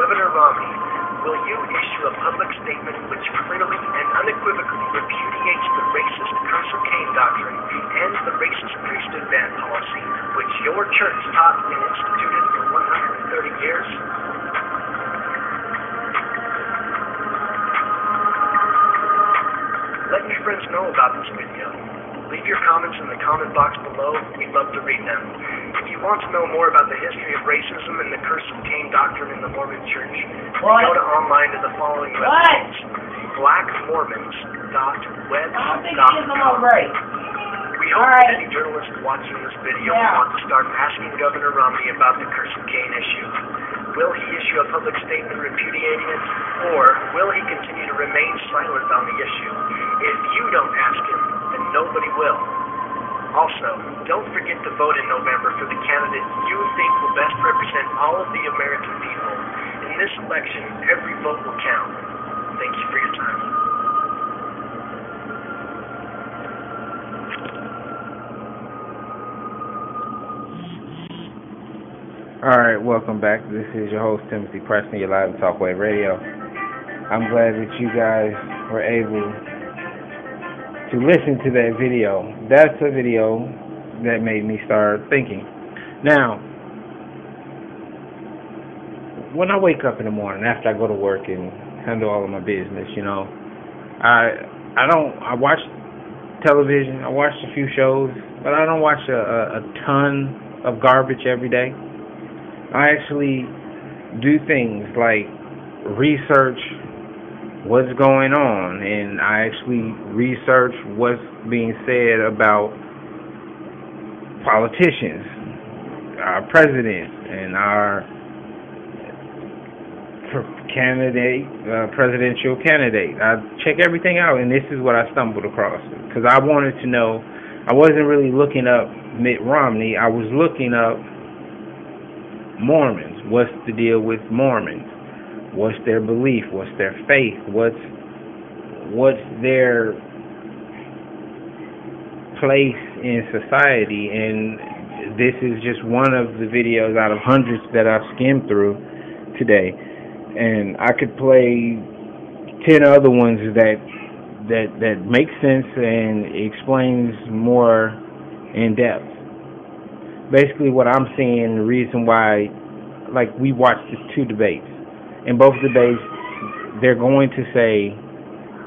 Governor Romney, will you issue a public statement which clearly and unequivocally repudiates the racist Curse of Cain doctrine and the racist priesthood ban policy which your church taught and instituted for 130 years? Let your friends know about this video. Leave your comments in the comment box below. We'd love to read them. If you want to know more about the history of racism and the Curse of Cain doctrine in the Mormon Church, go to online to the following websites: blackmormons.web.com. We hope that any journalists watching this video want to start asking Governor Romney about the Curse of Cain issue. Will he issue a public statement repudiating it, or will he continue to remain silent on the issue? If you don't ask him, then nobody will. Also, don't forget to vote in November for the candidate you think will best represent all of the American people. In this election, every vote will count. Thank you for your time. Alright, welcome back. This is your host, Timothy Preston, your live Talkwave Radio. I'm glad that you guys were able to listen to that video. That's a video that made me start thinking. Now, when I wake up in the morning after I go to work and handle all of my business, you know, I watch television, I watch a few shows, but I don't watch a ton of garbage every day. I actually do things like research what's going on, and I actually research what's being said about politicians, our president, and our presidential candidate. I check everything out, and this is what I stumbled across, because I wanted to know. I wasn't really looking up Mitt Romney. I was looking up Mormons. What's the deal with Mormons? What's their belief? What's their faith? What's their place in society? And this is just one of the videos out of hundreds that I've skimmed through today. And I could play 10 other ones that make sense and explains more in depth. Basically, what I'm seeing, the reason why, like, we watched the two debates. In both debates, they're going to say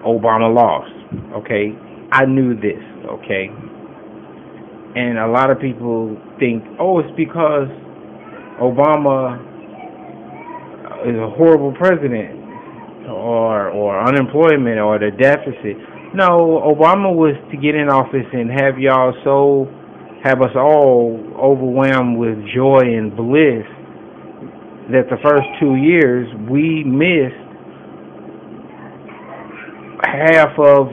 Obama lost, okay? I knew this, okay? And a lot of people think, oh, it's because Obama is a horrible president or unemployment or the deficit. No, Obama was to get in office and have us all overwhelmed with joy and bliss that the first 2 years we missed half of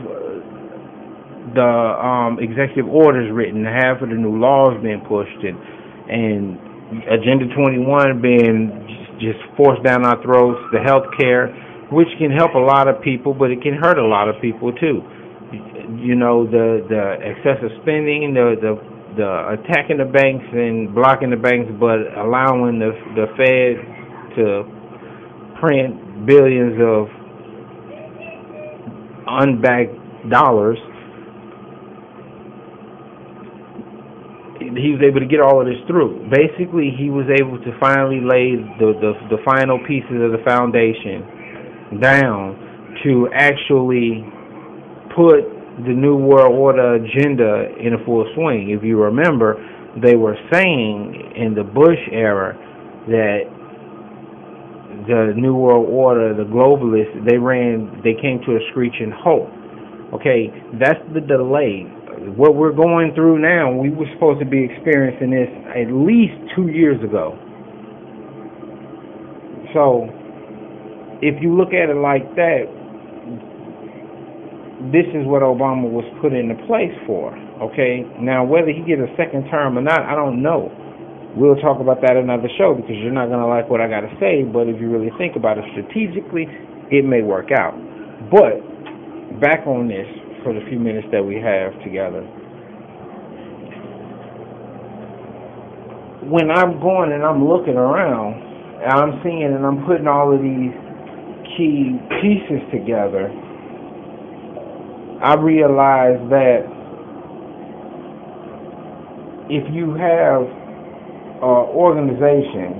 the executive orders written, half of the new laws being pushed, and Agenda 21 being just forced down our throats, the health care, which can help a lot of people, but it can hurt a lot of people too. You know, the excessive spending, the attacking the banks and blocking the banks, but allowing the Fed to print billions of unbacked dollars. He was able to get all of this through. Basically, he was able to finally lay the final pieces of the foundation down to actually put the New World Order agenda in a full swing. If you remember, they were saying in the Bush era that the New World Order, the globalists, they came to a screeching halt. Okay, that's the delay. What we're going through now, we were supposed to be experiencing this at least 2 years ago. So, if you look at it like that, this is what Obama was put into place for, okay? Now, whether he gets a second term or not, I don't know. We'll talk about that in another show, because you're not going to like what I got to say, but if you really think about it strategically, it may work out. But, back on this for the few minutes that we have together. When I'm going and I'm looking around I'm seeing and I'm putting all of these key pieces together, I realize that if you have an organization,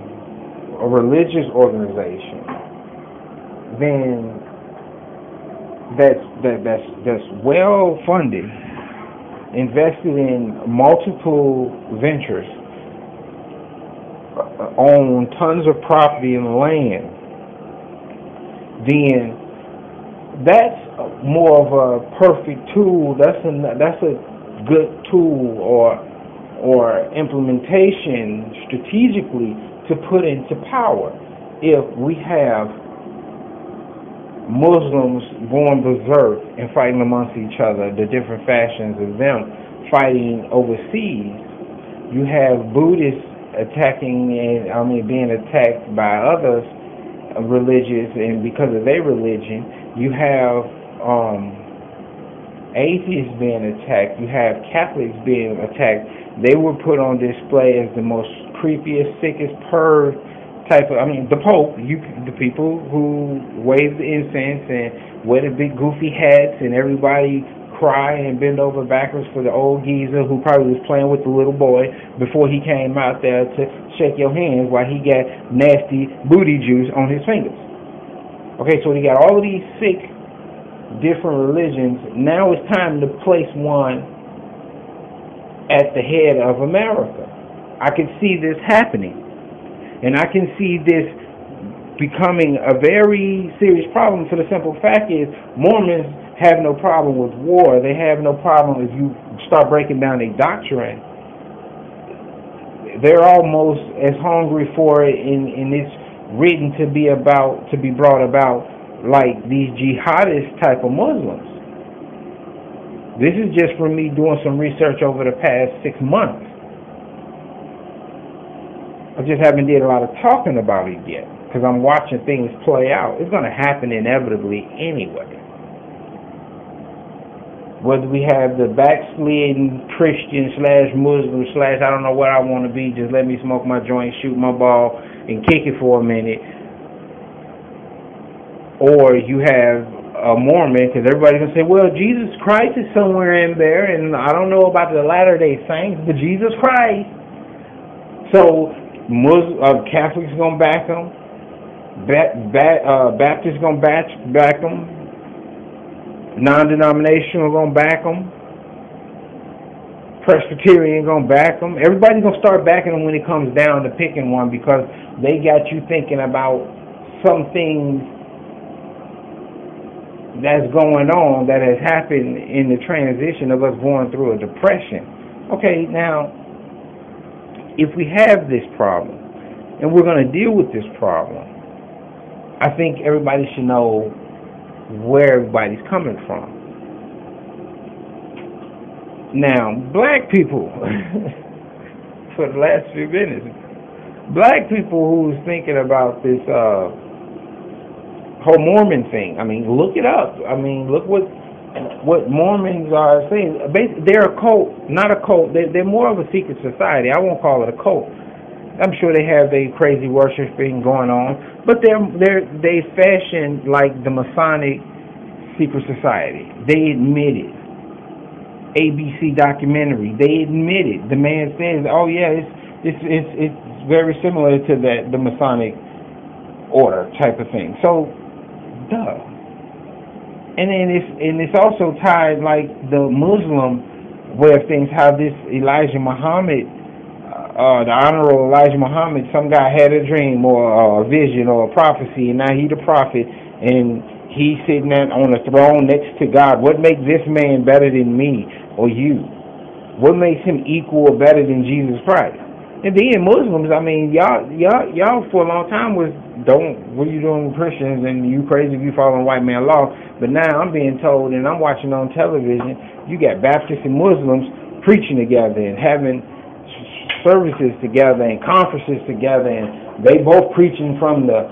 a religious organization, then that's well funded, invested in multiple ventures, own tons of property and land, then that's more of a perfect tool. That's a good tool or implementation strategically to put into power. If we have Muslims going berserk and fighting amongst each other, the different factions of them fighting overseas, you have Buddhists being attacked by others religious, and because of their religion, you have atheists being attacked, you have Catholics being attacked. They were put on display as the most creepiest, sickest perv type of, the Pope, the people who wave the incense and wear the big goofy hats, and everybody cry and bend over backwards for the old geezer who probably was playing with the little boy before he came out there to shake your hands while he got nasty booty juice on his fingers. Okay, so we got all of these sick, different religions. Now it's time to place one at the head of America. I can see this happening. And I can see this becoming a very serious problem for the simple fact is Mormons have no problem with war. They have no problem if you start breaking down their doctrine. They're almost as hungry for it and it's written to be brought about like these jihadist type of Muslims. This is just from me doing some research over the past 6 months. I just haven't did a lot of talking about it yet because I'm watching things play out. It's going to happen inevitably anyway. Whether we have the backslidden Christian / Muslim / I don't know what I want to be, just let me smoke my joint, shoot my ball, and kick it for a minute. Or you have a Mormon, because everybody's going to say, well, Jesus Christ is somewhere in there, and I don't know about the Latter-day Saints, but Jesus Christ. So Catholics going to back them, Baptists going to back them, non-denominational going to back them, Presbyterian going to back them. Everybody's going to start backing them when it comes down to picking one because they got you thinking about some things that's going on that has happened in the transition of us going through a depression. Okay, now, if we have this problem and we're going to deal with this problem, I think everybody should know where everybody's coming from. Now, black people, for the last few minutes, black people who's thinking about this whole Mormon thing, look it up. Look what Mormons are saying. They're a cult, not a cult. They're more of a secret society. I won't call it a cult. I'm sure they have their crazy worshiping going on, but they fashion like the Masonic secret society. They admit it. ABC documentary. They admit it. The man says, "Oh yeah, it's very similar to the Masonic order type of thing." So, duh. And then it's also tied like the Muslim way of things. How this Elijah Muhammad, the honorable Elijah Muhammad, some guy had a dream or a vision or a prophecy, and now he the prophet, and he's sitting on a throne next to God. What makes this man better than me or you? What makes him equal or better than Jesus Christ? And then Muslims, y'all for a long time what are you doing with Christians, and you crazy if you following white man law. But now I'm being told, and I'm watching on television, you got Baptists and Muslims preaching together and having services together and conferences together, and they both preaching from the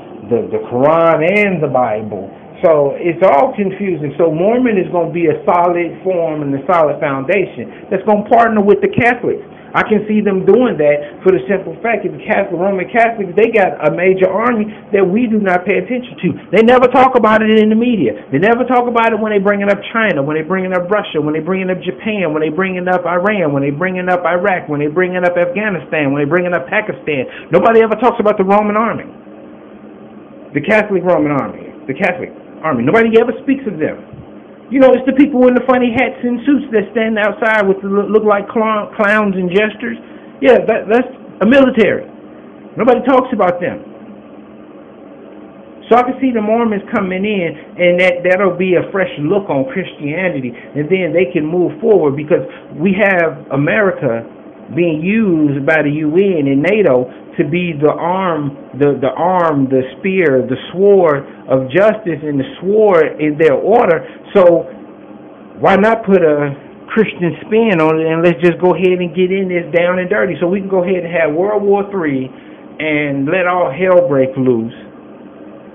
Quran and the Bible. So it's all confusing. So Mormon is going to be a solid form and a solid foundation that's going to partner with the Catholics. I can see them doing that for the simple fact that the Roman Catholics, they got a major army that we do not pay attention to. They never talk about it in the media. They never talk about it when they bringing up China, when they bringing up Russia, when they bringing up Japan, when they bringing up Iran, when they bringing up Iraq, when they bringing up Afghanistan, when they bringing up Pakistan. Nobody ever talks about the Roman army, the Catholic Roman army, the Catholic army. Nobody ever speaks of them. You know, it's the people in the funny hats and suits that stand outside with the look like clowns and jesters. Yeah, that's a military. Nobody talks about them. So I can see the Mormons coming in, and that'll be a fresh look on Christianity, and then they can move forward, because we have America being used by the UN and NATO to be the arm, the spear, the sword of justice, and the sword in their order. So why not put a Christian spin on it, and let's just go ahead and get in this down and dirty, so we can go ahead and have World War III and let all hell break loose.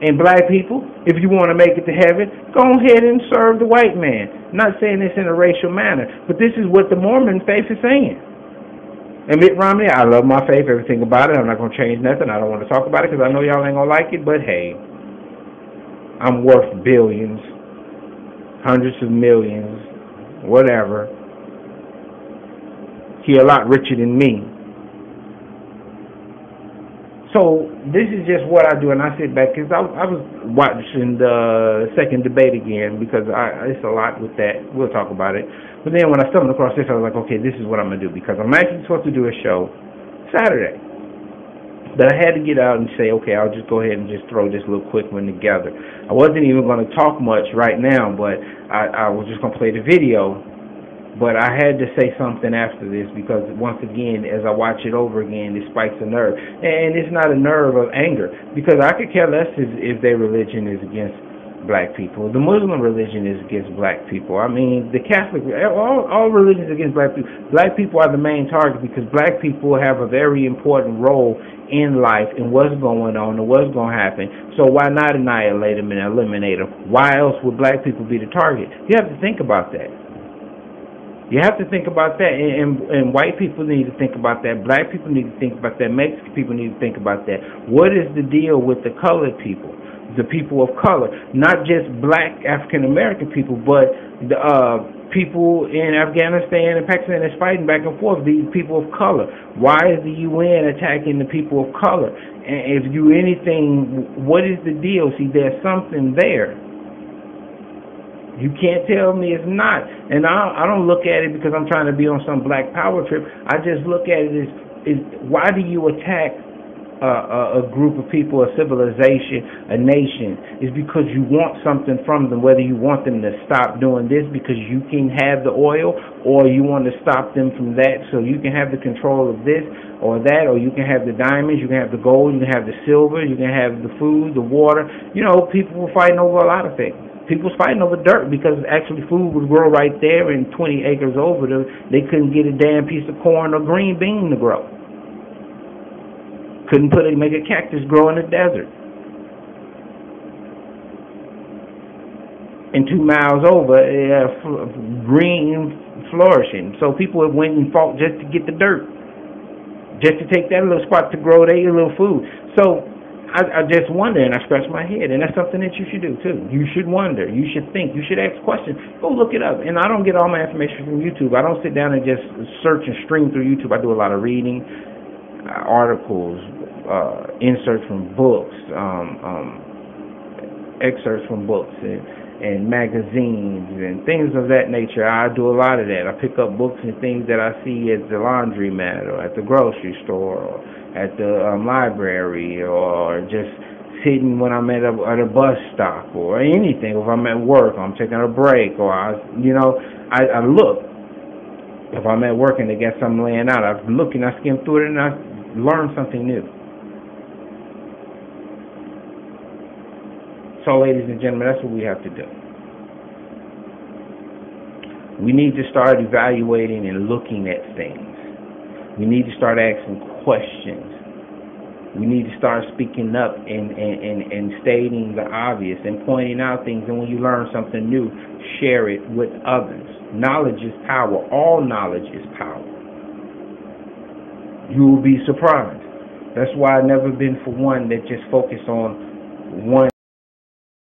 And black people, if you want to make it to heaven, go ahead and serve the white man. Not saying this in a racial manner, but this is what the Mormon faith is saying. And Mitt Romney, I love my faith, everything about it. I'm not going to change nothing. I don't want to talk about it because I know y'all ain't going to like it. But hey, I'm worth billions, hundreds of millions, whatever. He a lot richer than me. So this is just what I do, and I sit back, because I was watching the second debate again, because it's a lot with that. We'll talk about it. But then when I stumbled across this, I was like, okay, this is what I'm going to do, because I'm actually supposed to do a show Saturday. But I had to get out and say, okay, I'll just go ahead and just throw this little quick one together. I wasn't even going to talk much right now, but I was just going to play the video. But I had to say something after this, because once again, as I watch it over again, it spikes a nerve. And it's not a nerve of anger, because I could care less if their religion is against black people. The Muslim religion is against black people. I mean, the Catholic, all religions against black people. Black people are the main target, because black people have a very important role in life and what's going on and what's going to happen. So why not annihilate them and eliminate them? Why else would black people be the target? You have to think about that. You have to think about that, and white people need to think about that. Black people need to think about that. Mexican people need to think about that. What is the deal with the colored people, the people of color? Not just black African-American people, but the people in Afghanistan and Pakistan that's fighting back and forth, these people of color. Why is the UN attacking the people of color? And if you anything, what is the deal? See, there's something there. You can't tell me it's not. And I don't look at it because I'm trying to be on some black power trip. I just look at it as why do you attack a group of people, a civilization, a nation? It's because you want something from them, whether you want them to stop doing this because you can have the oil, or you want to stop them from that so you can have the control of this or that, or you can have the diamonds, you can have the gold, you can have the silver, you can have the food, the water. You know, people were fighting over a lot of things. People's fighting over dirt because actually food would grow right there, and 20 acres over there, they couldn't get a damn piece of corn or green bean to grow. Couldn't make a cactus grow in the desert. And 2 miles over, green flourishing. So people went and fought just to get the dirt, just to take that little spot to grow their little food. So I just wonder, and I scratch my head, and that's something that you should do too. You should wonder, you should think, you should ask questions. Go look it up. And I don't get all my information from YouTube. I don't sit down and just search and stream through YouTube. I do a lot of reading, articles, inserts from books, excerpts from books, and magazines and things of that nature. I do a lot of that. I pick up books and things that I see at the laundromat or at the grocery store or at the library, or just sitting when I'm at a bus stop or anything. If I'm at work, I'm taking a break, or I look. If I'm at work and they got something laying out, I look and I skim through it and I learn something new. So, ladies and gentlemen, that's what we have to do. We need to start evaluating and looking at things. We need to start asking questions. We need to start speaking up and stating the obvious and pointing out things. And when you learn something new, share it with others. Knowledge is power. All knowledge is power. You will be surprised. That's why I've never been for one that just focus on one